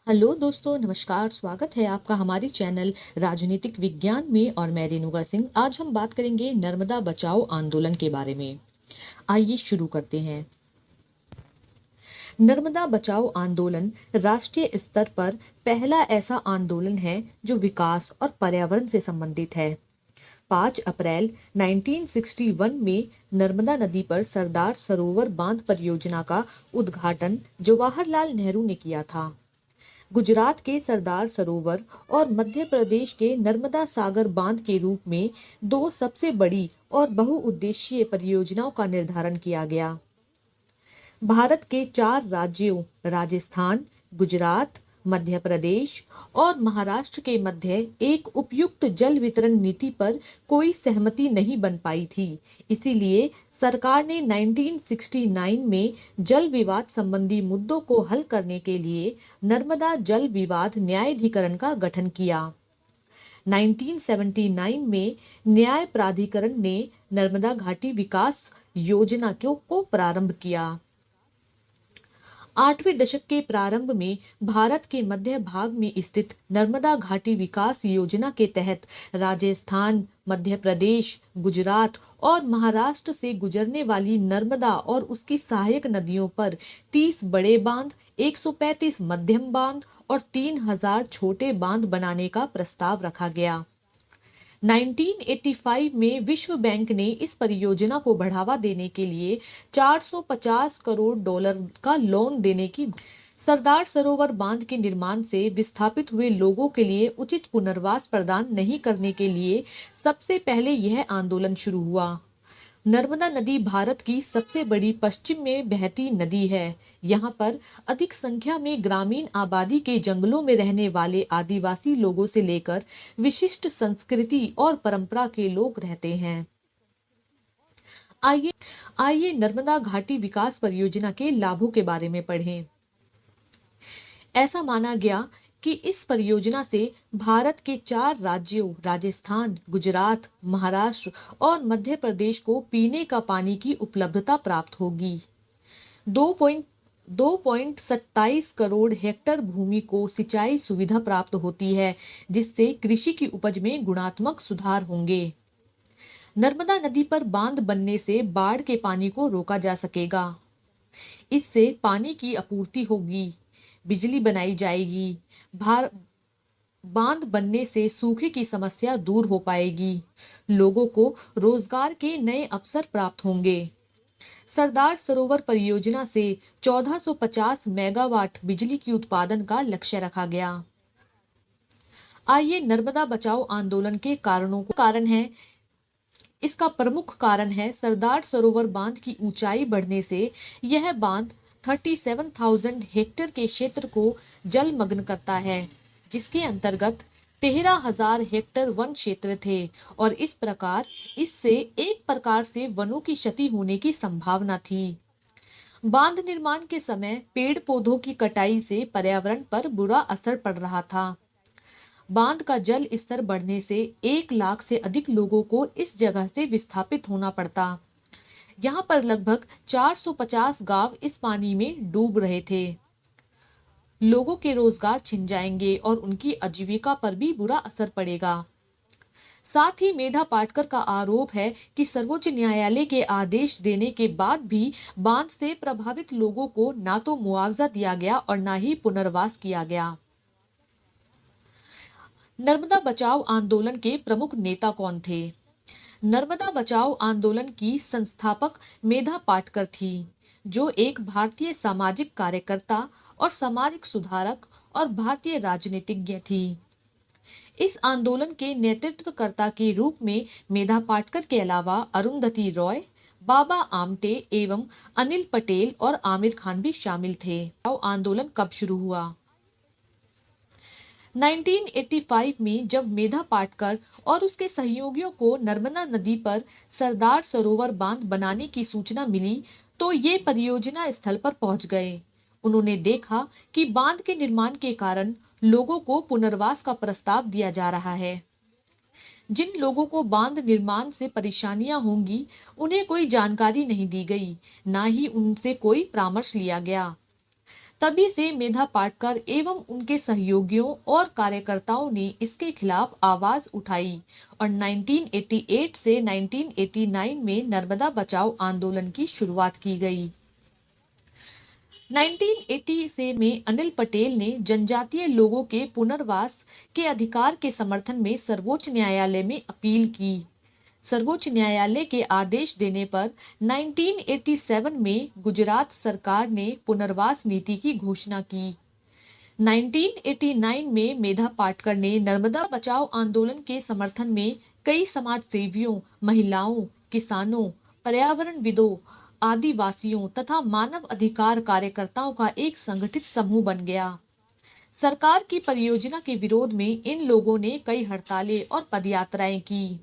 Hello दोस्तों, नमस्कार। स्वागत है आपका हमारे चैनल राजनीतिक विज्ञान में। और मैं रेणुका सिंह। आज हम बात करेंगे नर्मदा बचाओ आंदोलन के बारे में। आइए शुरू करते हैं। नर्मदा बचाओ आंदोलन राष्ट्रीय स्तर पर पहला ऐसा आंदोलन है जो विकास और पर्यावरण से संबंधित है। 5 अप्रैल 1961 में नर्मदा नदी पर सरदार सरोवर बांध परियोजना का उद्घाटन जवाहरलाल नेहरू ने किया था। गुजरात के सरदार सरोवर और मध्य प्रदेश के नर्मदा सागर बांध के रूप में दो सबसे बड़ी और बहुउद्देशीय परियोजनाओं का निर्धारण किया गया। भारत के 4 राज्यों राजस्थान, गुजरात, मध्य प्रदेश और महाराष्ट्र के मध्य एक उपयुक्त जल वितरण नीति पर कोई सहमति नहीं बन पाई थी। इसीलिए सरकार ने 1969 में जल विवाद संबंधी मुद्दों को हल करने के लिए नर्मदा जल विवाद न्यायाधिकरण का गठन किया। 1979 में न्याय प्राधिकरण ने नर्मदा घाटी विकास योजना को प्रारंभ किया। 8वें दशक के प्रारंभ में भारत के मध्य भाग में स्थित नर्मदा घाटी विकास योजना के तहत राजस्थान, मध्य प्रदेश, गुजरात और महाराष्ट्र से गुजरने वाली नर्मदा और उसकी सहायक नदियों पर 30 बड़े बांध, 135 मध्यम बांध और 3000 छोटे बांध बनाने का प्रस्ताव रखा गया। 1985 में विश्व बैंक ने इस परियोजना को बढ़ावा देने के लिए 450 करोड़ डॉलर का लोन देने की। सरदार सरोवर बांध के निर्माण से विस्थापित हुए लोगों के लिए उचित पुनर्वास प्रदान नहीं करने के लिए सबसे पहले यह आंदोलन शुरू हुआ। नर्मदा नदी भारत की सबसे बड़ी पश्चिम में बहती नदी है। यहाँ पर अधिक संख्या में ग्रामीण आबादी के जंगलों में रहने वाले आदिवासी लोगों से लेकर विशिष्ट संस्कृति और परंपरा के लोग रहते हैं। आइए आइए नर्मदा घाटी विकास परियोजना के लाभों के बारे में पढ़ें। ऐसा माना गया कि इस परियोजना से भारत के 4 राज्यों राजस्थान, गुजरात, महाराष्ट्र और मध्य प्रदेश को पीने का पानी की उपलब्धता प्राप्त होगी। 2.27 करोड़ हेक्टेयर भूमि को सिंचाई सुविधा प्राप्त होती है, जिससे कृषि की उपज में गुणात्मक सुधार होंगे। नर्मदा नदी पर बांध बनने से बाढ़ के पानी को रोका जा सकेगा। इससे पानी की आपूर्ति होगी, बिजली बनाई जाएगी। बांध बनने से सूखे की समस्या दूर हो पाएगी। लोगों को रोजगार के नए अवसर प्राप्त होंगे। सरदार सरोवर परियोजना से 1450 मेगावाट बिजली की उत्पादन का लक्ष्य रखा गया। आइए नर्मदा बचाओ आंदोलन के कारण है। इसका प्रमुख कारण है सरदार सरोवर बांध की ऊंचाई बढ़ने से। यह बांध 37,000 हेक्टेयर के क्षेत्र को जलमग्न करता है, जिसके अंतर्गत 13,000 हेक्टेयर वन क्षेत्र थे और इस प्रकार इससे एक प्रकार से वनों की क्षति होने की संभावना थी। बांध निर्माण के समय पेड़ पौधों की कटाई से पर्यावरण पर बुरा असर पड़ रहा था। बांध का जल स्तर बढ़ने से 1 लाख से अधिक लोगों को इस जगह से विस्थापित होना पड़ता। यहाँ पर लगभग 450 गांव इस पानी में डूब रहे थे। लोगों के रोजगार छिन जाएंगे और उनकी आजीविका पर भी बुरा असर पड़ेगा। साथ ही मेधा पाटकर का आरोप है कि सर्वोच्च न्यायालय के आदेश देने के बाद भी बांध से प्रभावित लोगों को ना तो मुआवजा दिया गया और ना ही पुनर्वास किया गया। नर्मदा बचाओ आंदोलन के प्रमुख नेता कौन थे? नर्मदा बचाओ आंदोलन की संस्थापक मेधा पाटकर थी, जो एक भारतीय सामाजिक कार्यकर्ता और सामाजिक सुधारक और भारतीय राजनीतिज्ञ थी। इस आंदोलन के नेतृत्वकर्ता के रूप में मेधा पाटकर के अलावा अरुंधति रॉय, बाबा आमटे एवं अनिल पटेल और आमिर खान भी शामिल थे। आंदोलन कब शुरू हुआ? 1985 में जब मेधा पाटकर और उसके सहयोगियों को नर्मदा नदी पर सरदार सरोवर बांध बनाने की सूचना मिली, तो ये परियोजना स्थल पर पहुंच गए। उन्होंने देखा कि बांध के निर्माण के कारण लोगों को पुनर्वास का प्रस्ताव दिया जा रहा है। जिन लोगों को बांध निर्माण से परेशानियां होंगी, उन्हें कोई जानकारी नहीं दी गई, ना ही उनसे कोई परामर्श लिया गया। तभी से मेधा पाटकर एवं उनके सहयोगियों और कार्यकर्ताओं ने इसके खिलाफ आवाज उठाई और 1988 से 1989 में नर्मदा बचाओ आंदोलन की शुरुआत की गई। 1980 से में अनिल पटेल ने जनजातीय लोगों के पुनर्वास के अधिकार के समर्थन में सर्वोच्च न्यायालय में अपील की। सर्वोच्च न्यायालय के आदेश देने पर 1987 में गुजरात सरकार ने पुनर्वास नीति की घोषणा की। 1989 में मेधा पाटकर ने नर्मदा बचाओ आंदोलन के समर्थन में कई समाज सेवियों, महिलाओं, किसानों, पर्यावरणविदों, आदिवासियों तथा मानव अधिकार कार्यकर्ताओं का एक संगठित समूह बन गया। सरकार की परियोजना के विरोध में इन लोगों ने कई हड़तालें और पदयात्राएं की।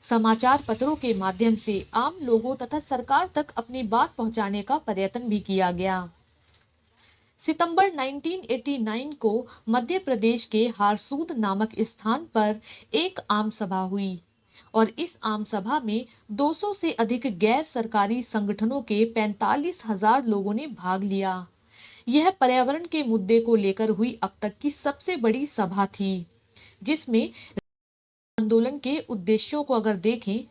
समाचार पत्रों के माध्यम से आम लोगों तथा सरकार तक अपनी बात पहुंचाने का प्रयत्न भी किया गया। सितंबर 1989 को मध्य प्रदेश के हारसूद नामक स्थान पर एक आम सभा हुई और इस आम सभा में 200 से अधिक गैर सरकारी संगठनों के 45,000 लोगों ने भाग लिया। यह पर्यावरण के मुद्दे को लेकर हुई अब तक की सबसे बड़ी सभा थी, जिसमें आंदोलन के उद्देश्यों को अगर देखें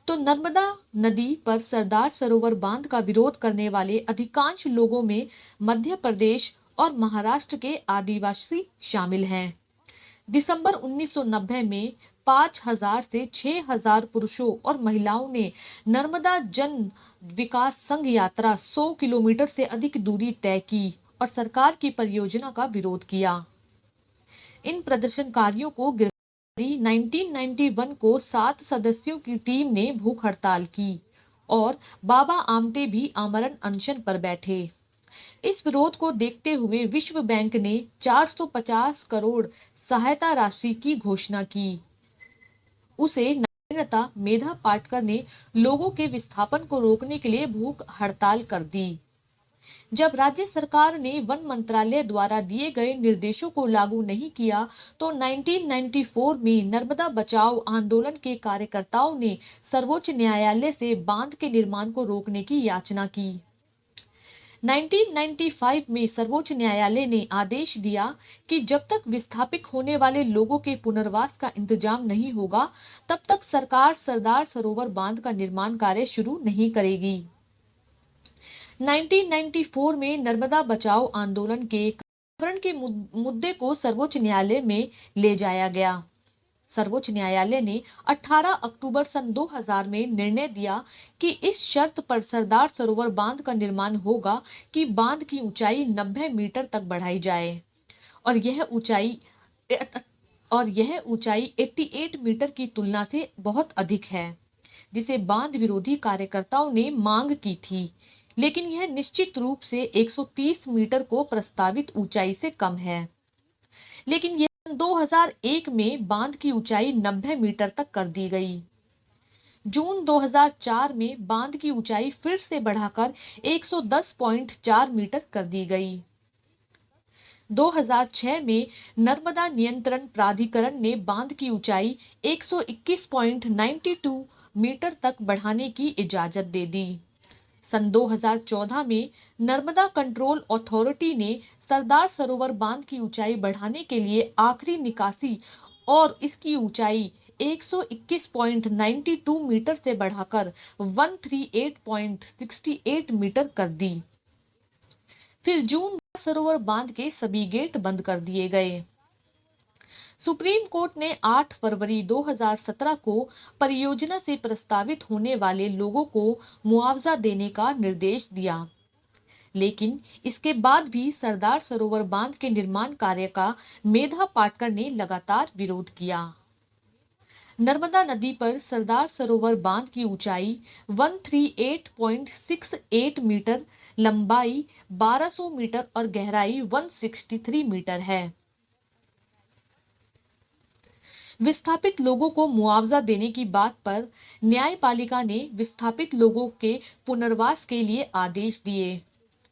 तो नर्मदा नदी पर सरदार सरोवर बांध का विरोध करने वाले अधिकांश लोगों में मध्य प्रदेश और महाराष्ट्र के आदिवासी शामिल हैं। दिसंबर 1990 में 5,000 से 6,000 पुरुषों और महिलाओं ने नर्मदा जन विकास संघ यात्रा 100 किलोमीटर से अधिक दूरी तय की और सरकार की परियोजना का विरोध किया। इन प्रदर्शनकारियों को 1991 को 7 सदस्यों की टीम ने भूख हड़ताल की और बाबा आमटे भी आमरण अनशन पर बैठे। इस विरोध को देखते हुए विश्व बैंक ने 450 करोड़ सहायता राशि की घोषणा की। उसे नेता मेधा पाटकर ने लोगों के विस्थापन को रोकने के लिए भूख हड़ताल कर दी। जब राज्य सरकार ने वन मंत्रालय द्वारा दिए गए निर्देशों को लागू नहीं किया तो 1994 में नर्मदा बचाओ आंदोलन के कार्यकर्ताओं ने सर्वोच्च न्यायालय से बांध के निर्माण को रोकने की याचना की। 1995 में सर्वोच्च न्यायालय ने आदेश दिया कि जब तक विस्थापित होने वाले लोगों के पुनर्वास का इंतजाम नहीं होगा, तब तक सरकार सरदार सरोवर बांध का निर्माण कार्य शुरू नहीं करेगी। 1994 में नर्मदा बचाओ आंदोलन के पर्यावरण के मुद्दे को सर्वोच्च न्यायालय में ले जाया गया। सर्वोच्च न्यायालय ने 18 अक्टूबर सन 2000 में निर्णय दिया कि इस शर्त पर सरदार सरोवर बांध का निर्माण होगा कि बांध की ऊंचाई 90 मीटर तक बढ़ाई जाए और यह ऊंचाई 88 मीटर की तुलना से बहुत अधिक है, जिसे बांध विरोधी कार्यकर्ताओं ने मांग की थी, लेकिन यह निश्चित रूप से 130 मीटर को प्रस्तावित ऊंचाई से कम है। लेकिन यह 2001 में बांध की ऊंचाई 90 मीटर तक कर दी गई। जून 2004 में बांध की ऊंचाई फिर से बढ़ाकर 110.4 मीटर कर दी गई। 2006 में नर्मदा नियंत्रण प्राधिकरण ने बांध की ऊंचाई 121.92 मीटर तक बढ़ाने की इजाजत दे दी। सन 2014 में नर्मदा कंट्रोल अथॉरिटी ने सरदार सरोवर बांध की ऊंचाई बढ़ाने के लिए आखिरी निकासी और इसकी ऊंचाई 121.92 मीटर से बढ़ाकर 138.68 मीटर कर दी। फिर जून सरोवर बांध के सभी गेट बंद कर दिए गए। सुप्रीम कोर्ट ने 8 फरवरी 2017 को परियोजना से प्रस्तावित होने वाले लोगों को मुआवजा देने का निर्देश दिया, लेकिन इसके बाद भी सरदार सरोवर बांध के निर्माण कार्य का मेधा पाटकर ने लगातार विरोध किया। नर्मदा नदी पर सरदार सरोवर बांध की ऊंचाई 138.68 मीटर, लंबाई 1200 मीटर और गहराई 163 मीटर है। विस्थापित लोगों को मुआवजा देने की बात पर न्यायपालिका ने विस्थापित लोगों के पुनर्वास के लिए आदेश दिए।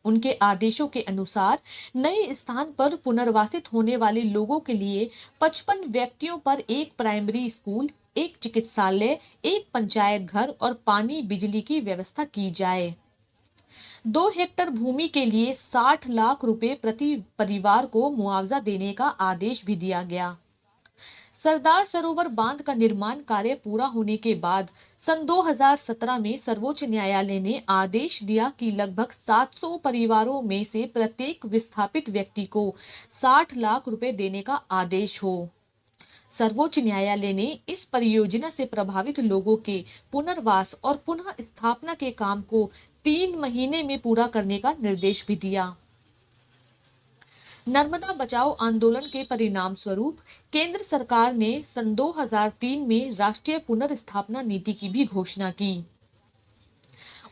उनके आदेशों के अनुसार नए स्थान पर पुनर्वासित होने वाले लोगों के लिए 55 व्यक्तियों पर एक प्राइमरी स्कूल, एक चिकित्सालय, एक पंचायत घर और पानी बिजली की व्यवस्था की जाए। 2 हेक्टेयर भूमि के लिए 60 लाख रुपए प्रति परिवार को मुआवजा देने का आदेश भी दिया गया। सरदार सरोवर बांध का निर्माण कार्य पूरा होने के बाद सन 2017 में सर्वोच्च न्यायालय ने आदेश दिया कि लगभग 700 परिवारों में से प्रत्येक विस्थापित व्यक्ति को 60 लाख रुपए देने का आदेश हो। सर्वोच्च न्यायालय ने इस परियोजना से प्रभावित लोगों के पुनर्वास और पुनः स्थापना के काम को 3 महीने में पूरा करने का निर्देश भी दिया। नर्मदा बचाओ आंदोलन के परिणाम स्वरूप केंद्र सरकार ने सन 2003 में राष्ट्रीय पुनर्स्थापना नीति की भी घोषणा की।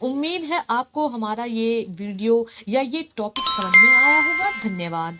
उम्मीद है आपको हमारा ये वीडियो या ये टॉपिक समझ में आया होगा। धन्यवाद।